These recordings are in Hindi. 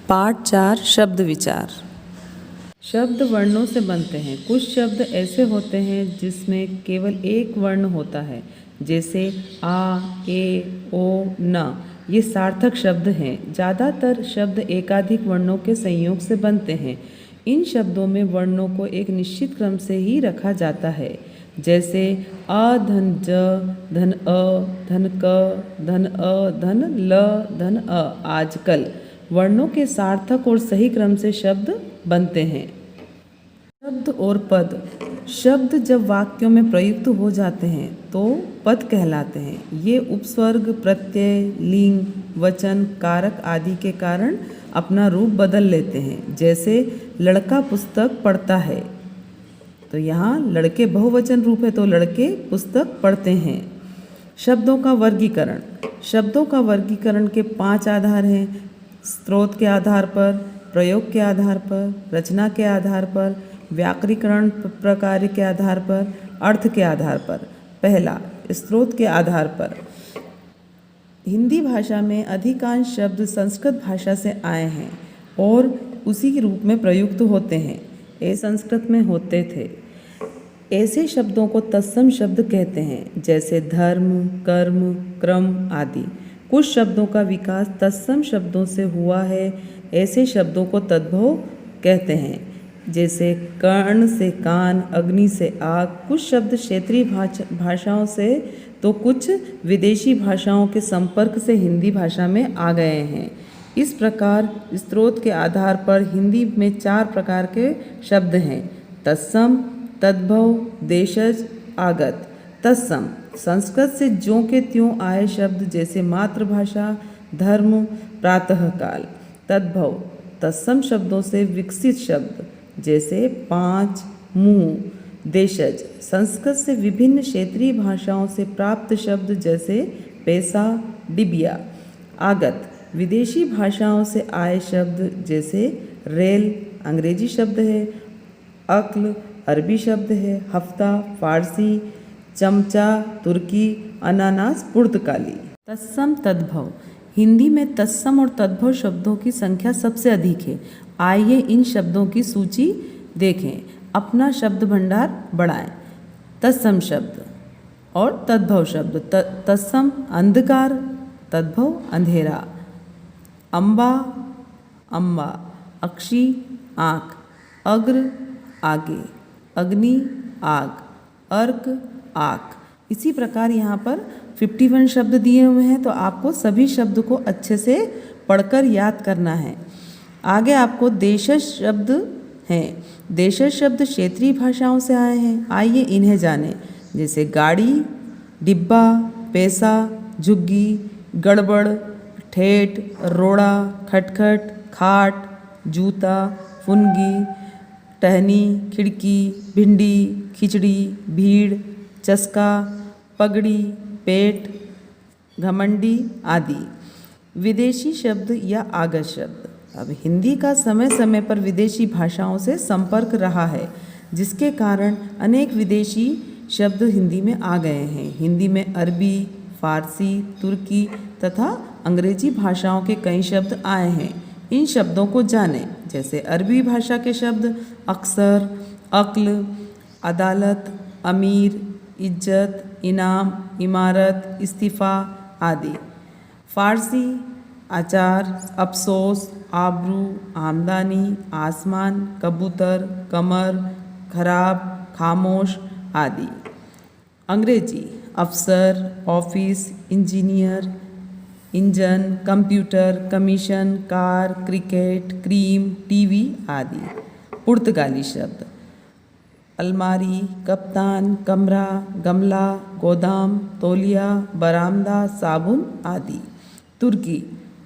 पाठ 4 शब्द विचार। शब्द वर्णों से बनते हैं। कुछ शब्द ऐसे होते हैं जिसमें केवल एक वर्ण होता है, जैसे आ, ए, ओ, न। ये सार्थक शब्द हैं। ज़्यादातर शब्द एकाधिक वर्णों के संयोग से बनते हैं। इन शब्दों में वर्णों को एक निश्चित क्रम से ही रखा जाता है, जैसे अ धन ज, धन अ, धन क, धन अ, धन ल, धन अ। आजकल वर्णों के सार्थक और सही क्रम से शब्द बनते हैं। शब्द और पद। शब्द जब वाक्यों में प्रयुक्त हो जाते हैं तो पद कहलाते हैं। ये उपस्वर्ग, प्रत्यय, लिंग, वचन, कारक आदि के कारण अपना रूप बदल लेते हैं। जैसे लड़का पुस्तक पढ़ता है, तो यहाँ लड़के बहुवचन रूप है, तो लड़के पुस्तक पढ़ते हैं। शब्दों का वर्गीकरण। शब्दों का वर्गीकरण के 5 आधार हैं: स्रोत के आधार पर, प्रयोग के आधार पर, रचना के आधार पर, व्याकरणिक प्रकार के आधार पर, अर्थ के आधार पर। पहला, स्रोत के आधार पर। हिंदी भाषा में अधिकांश शब्द संस्कृत भाषा से आए हैं और उसी रूप में प्रयुक्त होते हैं। ये संस्कृत में होते थे। ऐसे शब्दों को तत्सम शब्द कहते हैं, जैसे धर्म, कर्म, क्रम आदि। कुछ शब्दों का विकास तत्सम शब्दों से हुआ है। ऐसे शब्दों को तद्भव कहते हैं, जैसे कर्ण से कान, अग्नि से आग। कुछ शब्द क्षेत्रीय भाषाओं से तो कुछ विदेशी भाषाओं के संपर्क से हिंदी भाषा में आ गए हैं। इस प्रकार स्रोत के आधार पर हिंदी में 4 प्रकार के शब्द हैं: तत्सम, तद्भव, देशज, आगत। तत्सम संस्कृत से ज्यों के त्यों आए शब्द, जैसे मातृभाषा, धर्म, प्रातःकाल। तद्भव तत्सम शब्दों से विकसित शब्द, जैसे पाँच, मुँह। देशज संस्कृत से विभिन्न क्षेत्रीय भाषाओं से प्राप्त शब्द, जैसे पैसा, डिबिया। आगत विदेशी भाषाओं से आए शब्द, जैसे रेल अंग्रेजी शब्द है, अक्ल अरबी शब्द है, हफ्ता फारसी, चमचा तुर्की, अनानास पुर्तगाली। तत्सम, तद्भव। हिंदी में तत्सम और तद्भव शब्दों की संख्या सबसे अधिक है। आइए इन शब्दों की सूची देखें, अपना शब्द भंडार बढ़ाएं। तत्सम शब्द और तद्भव शब्द। तत्सम अंधकार, तद्भव अंधेरा। अम्बा, अम्बा। अक्षी, आँख। अग्र, आगे। अग्नि, आग। अर्क, आँख। इसी प्रकार यहाँ पर 51 शब्द दिए हुए हैं, तो आपको सभी शब्द को अच्छे से पढ़कर याद करना है। आगे आपको देशज शब्द हैं। देशज शब्द क्षेत्रीय भाषाओं से आए हैं। आइए इन्हें जानें, जैसे गाड़ी, डिब्बा, पैसा, झुग्गी, गड़बड़, ठेठ, रोड़ा, खटखट, खाट, जूता, फुनगी, टहनी, खिड़की, भिंडी, खिचड़ी, भीड़, चस्का, पगड़ी, पेट, घमंडी आदि। विदेशी शब्द या आगत शब्द। अब हिंदी का समय समय पर विदेशी भाषाओं से संपर्क रहा है, जिसके कारण अनेक विदेशी शब्द हिंदी में आ गए हैं। हिंदी में अरबी, फारसी, तुर्की तथा अंग्रेजी भाषाओं के कई शब्द आए हैं। इन शब्दों को जानें, जैसे अरबी भाषा के शब्द अक्सर, अक्ल, अदालत, अमीर, इज्जत, इनाम, इमारत, इस्तीफ़ा आदि। फारसी आचार, अफसोस, आबरू, आमदनी, आसमान, कबूतर, कमर, खराब, खामोश आदि। अंग्रेजी अफसर, office, engineer, engine, computer, commission, car, cricket, cream, TV आदि। पुर्तगाली शब्द अलमारी, कप्तान, कमरा, गमला, गोदाम, तौलिया, बरामदा, साबुन आदि। तुर्की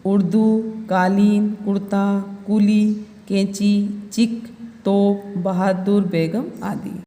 उर्दू, कालीन, कुर्ता, कुली, कैंची, चिक, तोप, बहादुर, बेगम आदि।